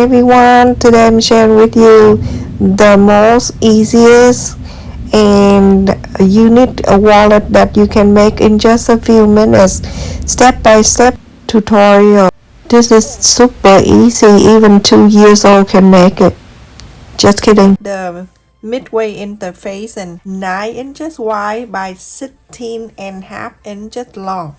everyone, today I'm sharing with you the most easiest and unique wallet that you can make in just a few minutes, step-by-step tutorial. This is super easy, even 2 years old can make it. Just kidding. The midway interface and 9 inches wide by 16.5 inches long.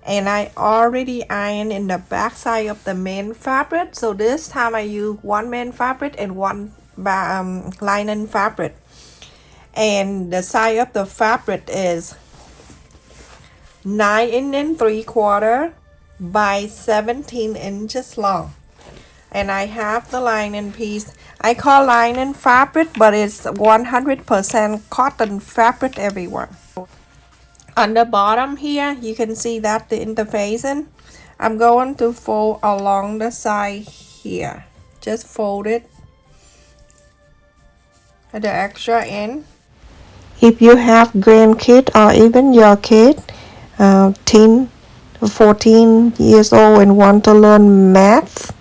And I already ironed in the back side of the main fabric, so this time I use one main fabric and one linen fabric, and the side of the fabric is 9 3/4 by 17 inches long. And I have the linen piece. I call linen fabric, but it's 100% cotton fabric, everyone. On the bottom here, you can see that the interfacing. I'm going to fold along the side here. Just fold it at the extra end. If you have grandkid or even your kid, 14 years old and want to learn math,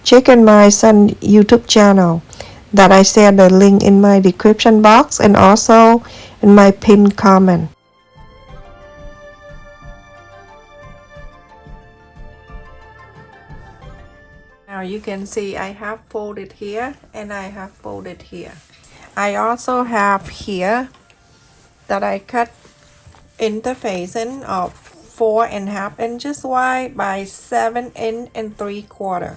check in my son YouTube channel that I share the link in my description box and also in my pinned comment. Now you can see I have folded here and I have folded here. I also have here that I cut interfacing of 4.5 inches wide by 7 3/4.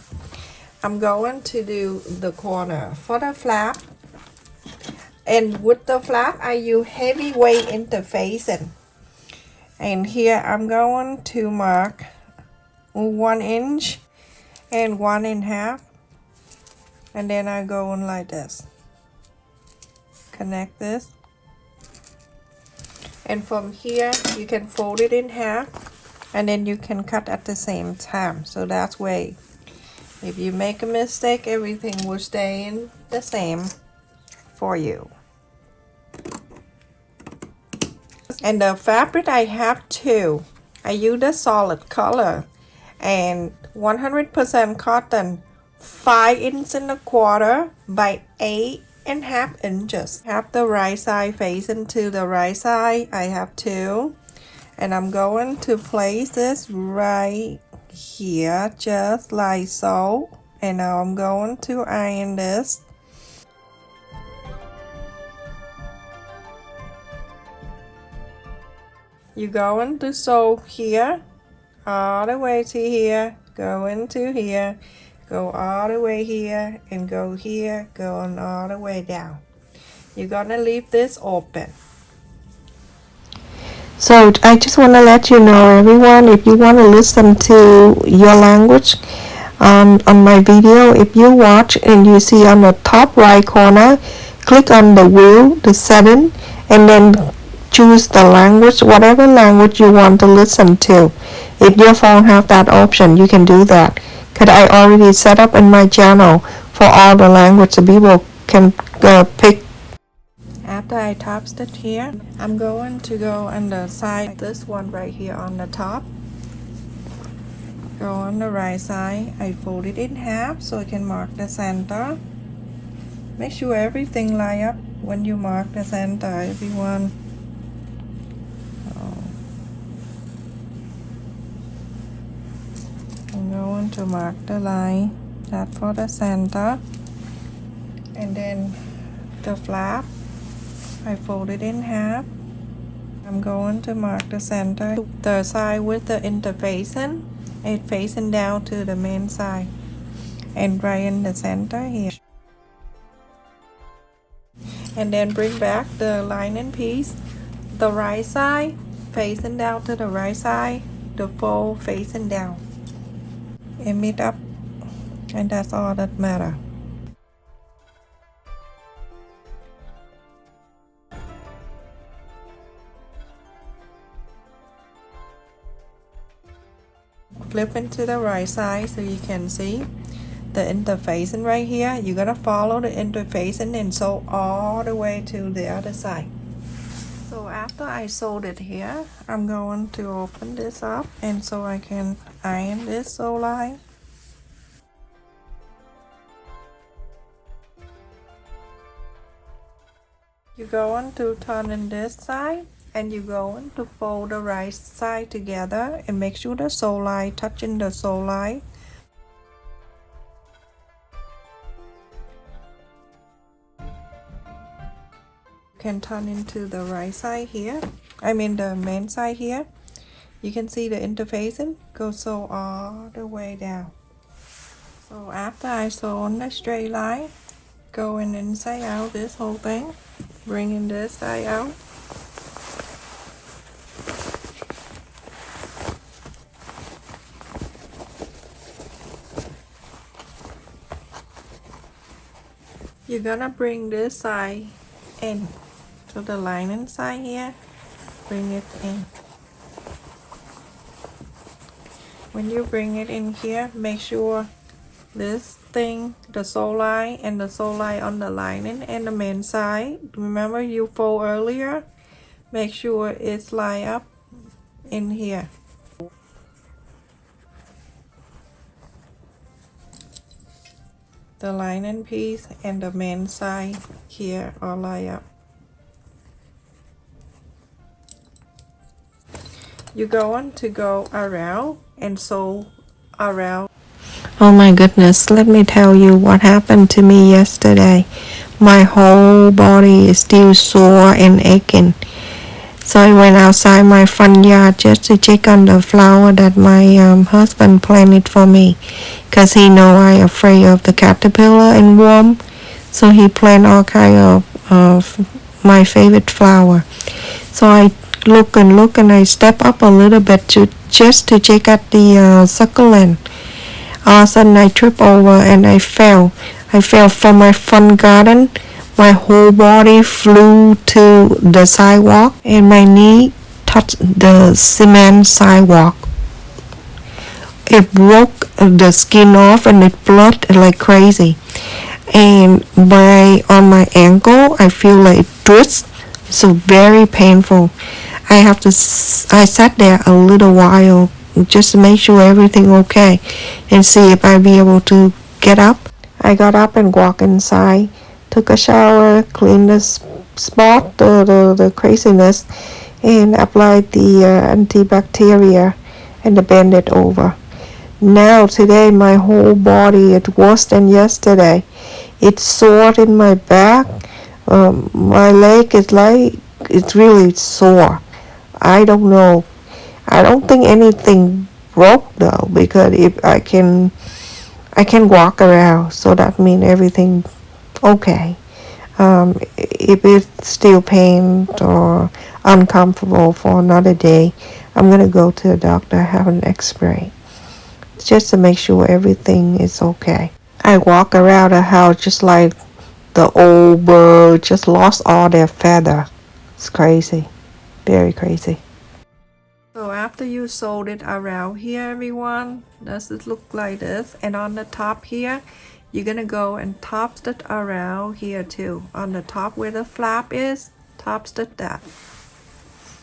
I'm going to do the corner for the flap, and with the flap I use heavyweight interfacing, and here I'm going to mark 1 inch and 1.5, and then I go on like this, connect this, and from here you can fold it in half and then you can cut at the same time. So that's way, if you make a mistake, everything will stay in the same for you. And the fabric I have two. I use a solid color and 100% cotton, 5 1/4 by 8.5 inches. Have the right side facing to the right side. I have two, and I'm going to place this right here just like so, and now I'm going to iron this. You're going to sew here all the way to here, go into here, go all the way here, and go here, going all the way down. You're gonna leave this open. So I just want to let you know, everyone, if you want to listen to your language on my video, if you watch and you see on the top right corner, click on the wheel, the setting, and then choose the language, whatever language you want to listen to. If your phone have that option, you can do that, because I already set up in my channel for all the language so people can pick. After I top stitch here, I'm going to go on the side, this one right here on the top. Go on the right side, I fold it in half so I can mark the center. Make sure everything line up when you mark the center, everyone. I'm going to mark the line, that for the center, and then the flap, I fold it in half. I'm going to mark the center, the side with the interfacing, it facing down to the main side, and right in the center here. And then bring back the lining piece, the right side facing down to the right side, the fold facing down, and meet up, and that's all that matters. Flip into the right side so you can see the interfacing right here. You're gonna follow the interfacing and sew all the way to the other side. So after I sewed it here, I'm going to open this up, and so I can iron this sew line. You go on to turn in this side, and you go on to fold the right side together and make sure the sole line touching the sole line. You can turn into the right side here, I mean the main side here. You can see the interfacing go so all the way down. So after I sew on the straight line, go in inside out this whole thing, bringing this side out. You're gonna bring this side in to the lining side here, bring it in. When you bring it in here, make sure this thing, the sole line and the sole line on the lining and the main side, remember you fold earlier, make sure it's lined up in here. The lining piece and the main side here are lined up. You go on to go around and sew around. Oh my goodness, let me tell you what happened to me yesterday. My whole body is still sore and aching. So I went outside my front yard just to check on the flower that my husband planted for me, because he know I afraid of the caterpillar and worm. So he planted all kind of my favorite flower. So I look and I step up a little bit just to check out the succulent. All of a sudden I trip over and I fell. I fell from my front garden. My whole body flew to the sidewalk and my knee touched the cement sidewalk. It broke the skin off and it bled like crazy. And on my ankle I feel like it twists, so very painful. I sat there a little while just to make sure everything okay and see if I'd be able to get up. I got up and walked inside, took a shower, cleaned the spot, the craziness, and applied the antibacterial and bend it over. Now today my whole body is worse than yesterday. It's sore in my back. My leg is it's really sore. I don't know. I don't think anything broke though, because if I can walk around, so that means everything okay. If it's still pain or uncomfortable for another day, I'm gonna go to the doctor, have an x-ray, just to make sure everything is okay. I walk around the house just like the old bird just lost all their feather. It's crazy, very crazy. So after you sewed it around here, everyone, does it look like this? And on the top here, you're gonna go and top stitch around here too. On the top where the flap is, top stitch that.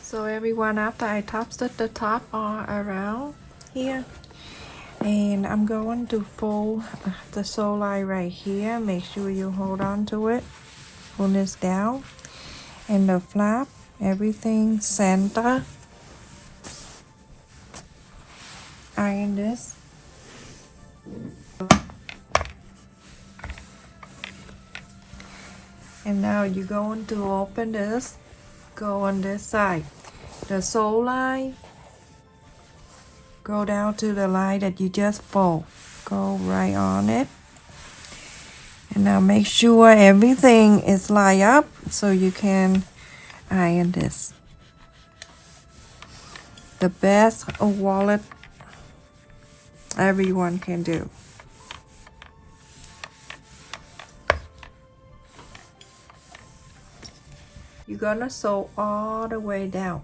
So everyone, after I top stitch the top all around here, and I'm going to fold the sole line right here. Make sure you hold on to it, pull this down, and the flap, everything center. Iron this. And now you're going to open this, go on this side. The sole line, go down to the line that you just fold. Go right on it. And now make sure everything is lined up so you can iron this. The best wallet everyone can do. You're gonna sew all the way down.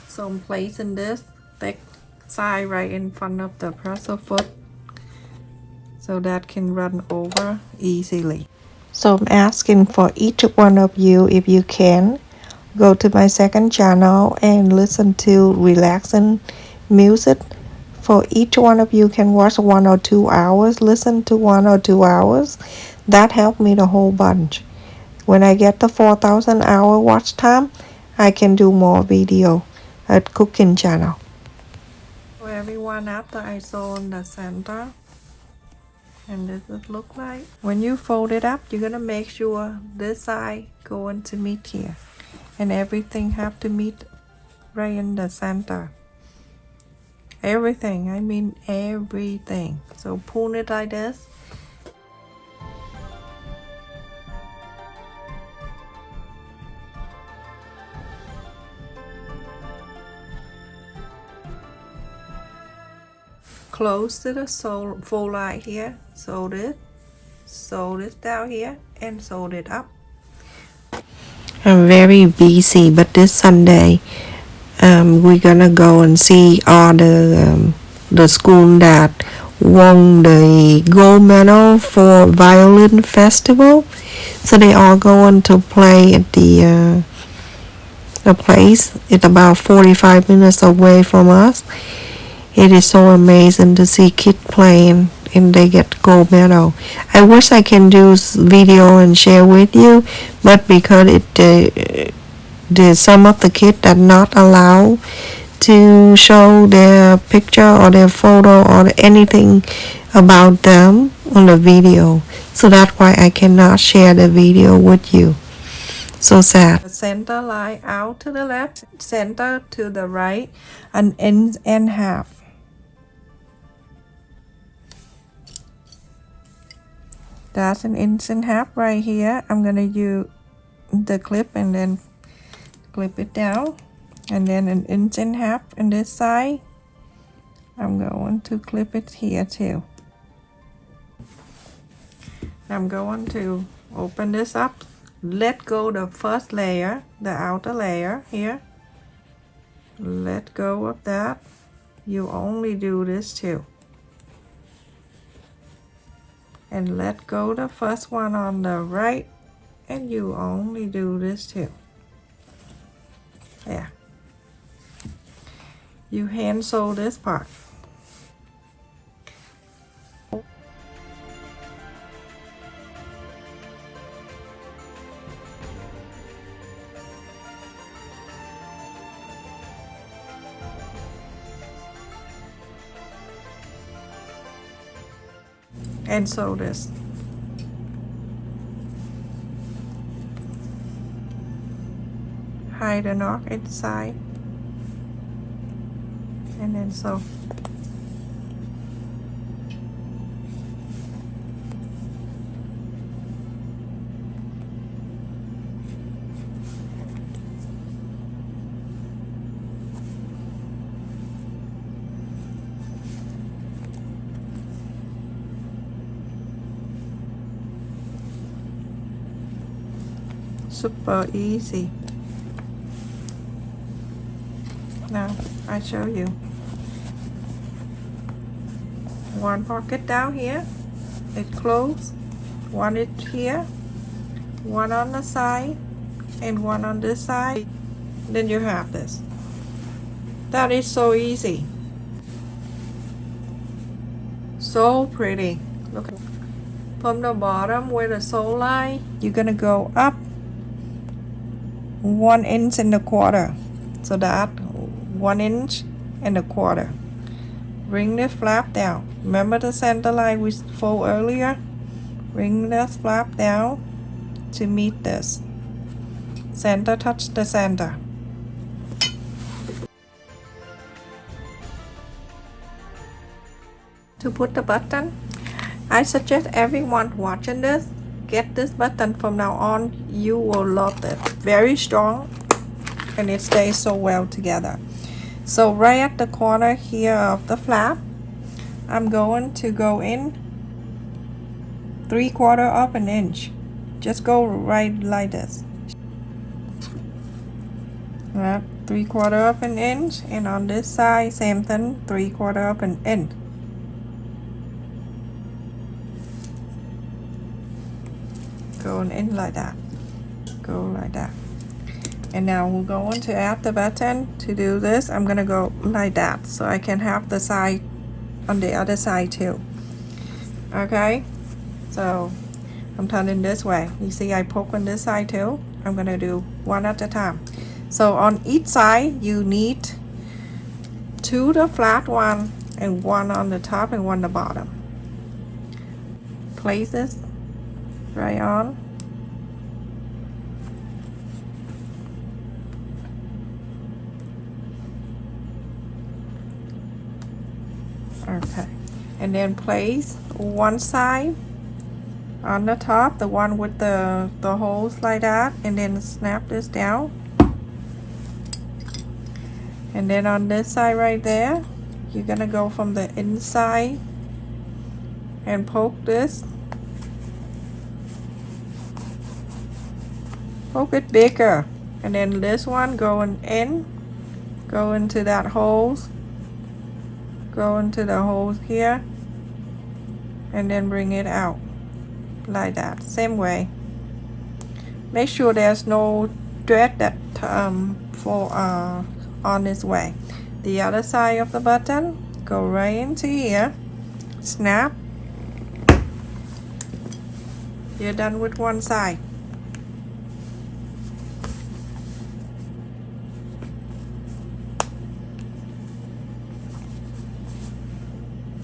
So I'm placing this thick side right in front of the presser foot so that can run over easily. So I'm asking for each one of you, if you can, go to my second channel and listen to relaxing music for each one of you can watch 1 or 2 hours, listen to 1 or 2 hours. That helped me the whole bunch. When I get the 4,000 hour watch time, I can do more video at cooking channel. So everyone, after I sew on the center, and this would look like when you fold it up, you're gonna make sure this side going to meet here, and everything have to meet right in the center. Everything, I mean everything. So pull it like this. Close to the fold line here, sew this down here, and sew it up. I'm very busy, but this Sunday, we're gonna go and see all the school that won the gold medal for violin festival. So they all going to play at the place. It's about 45 minutes away from us. It is so amazing to see kids playing and they get gold medal. I wish I can do video and share with you, but because there's some of the kids that not allowed to show their picture or their photo or anything about them on the video. So that's why I cannot share the video with you. So sad. The center line out to the left, center to the right, an inch and a half. That's an inch and a half right here. I'm gonna use the clip and then clip it down, and then an inch and a half on this side. I'm going to clip it here too. I'm going to open this up, let go the first layer, the outer layer here. Let go of that. You only do this too. And let go the first one on the right, and you only do this too. Yeah. You hand sew this part. And sew this. Hide the knot inside, and then sew. Super easy. Now I show you. One pocket down here, it closed. One is here, one on the side, and one on this side. Then you have this. That is so easy. So pretty. Look at from the bottom where the sew line, you're gonna go up 1 inch and a quarter. So that 1 inch and a quarter. Bring the flap down. Remember the center line we fold earlier? Bring the flap down to meet this. Center touch the center. To put the button, I suggest everyone watching this, get this button from now on. You will love it. Very strong, and it stays so well together. So right at the corner here of the flap, I'm going to go in 3/4 of an inch. Just go right like this. Right, 3/4 of an inch, and on this side, same thing, 3/4 of an inch. Going in like that. Go like that. And now we're going to add the button. To do this, I'm gonna go like that, so I can have the side on the other side too. Okay, so I'm turning this way. You see I poke on this side too. I'm gonna do one at a time. So on each side you need 2 the flat one and 1 on the top and 1 on the bottom. Place this right on. Okay, and then place one side on the top, the one with the holes like that, and then snap this down. And then on this side right there, you're gonna go from the inside and poke this. Poke it bigger. And then this one going in, go into that holes, go into the holes here, and then bring it out like that, same way. Make sure there's no thread that fall on this way. The other side of the button, go right into here, snap. You're done with one side.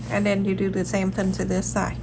And then you do the same thing to this side.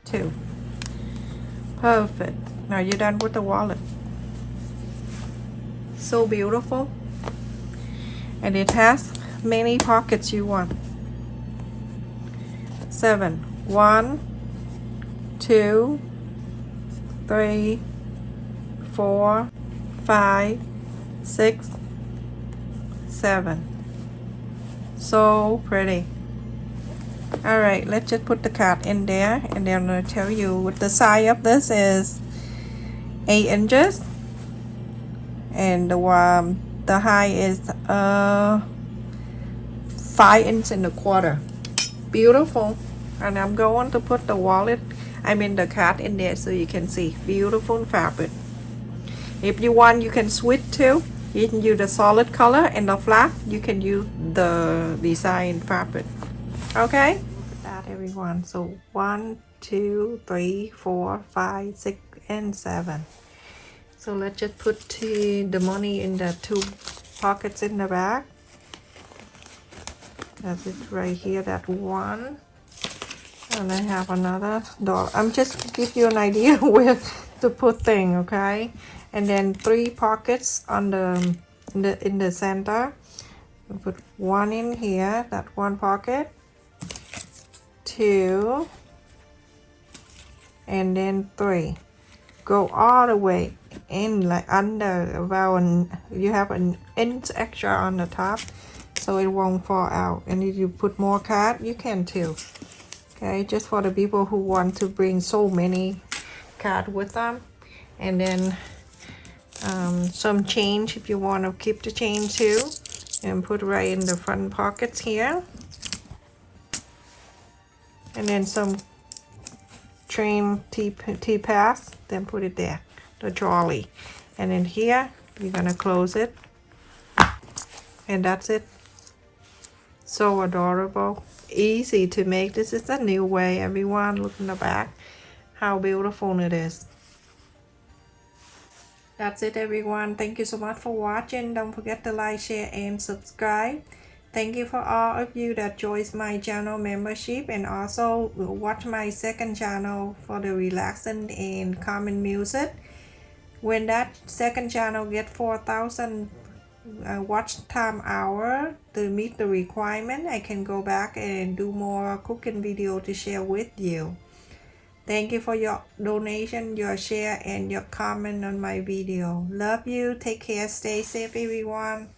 Two. Perfect. Now you're done with the wallet. So beautiful. And it has many pockets you want. 7. 1, 2, 3, 4, 5, 6, 7. So pretty. Alright, let's just put the card in there, and then I'm going to tell you what the size of this is. 8 inches, and the height is 5 inches and a quarter. Beautiful. And I'm going to put the wallet, the card in there so you can see. Beautiful fabric. If you want, you can switch too. You can use the solid color, and the flat you can use the design fabric. Okay, that everyone. So 1, 2, 3, 4, 5, 6, and 7. So let's just put the money in the 2 pockets in the back. That's it right here, that one. And I have another dollar. I'm just to give you an idea where to put thing, okay? And then 3 pockets on in the center. I'll put 1 in here, that 1 pocket. 2, and then 3. Go all the way in, like under about you have an inch extra on the top, so it won't fall out. And if you put more card, you can too. Okay, just for the people who want to bring so many card with them. And then some change if you want to keep the change too, and put right in the front pockets here. And then some train T-pass, then put it there, the trolley. And then here, you're gonna close it. And that's it. So adorable. Easy to make. This is the new way, everyone. Look in the back. How beautiful it is. That's it, everyone. Thank you so much for watching. Don't forget to like, share, and subscribe. Thank you for all of you that joins my channel membership, and also watch my second channel for the relaxing and calming music. When that second channel get 4,000 watch time hour to meet the requirement, I can go back and do more cooking video to share with you. Thank you for your donation, your share, and your comment on my video. Love you. Take care. Stay safe, everyone.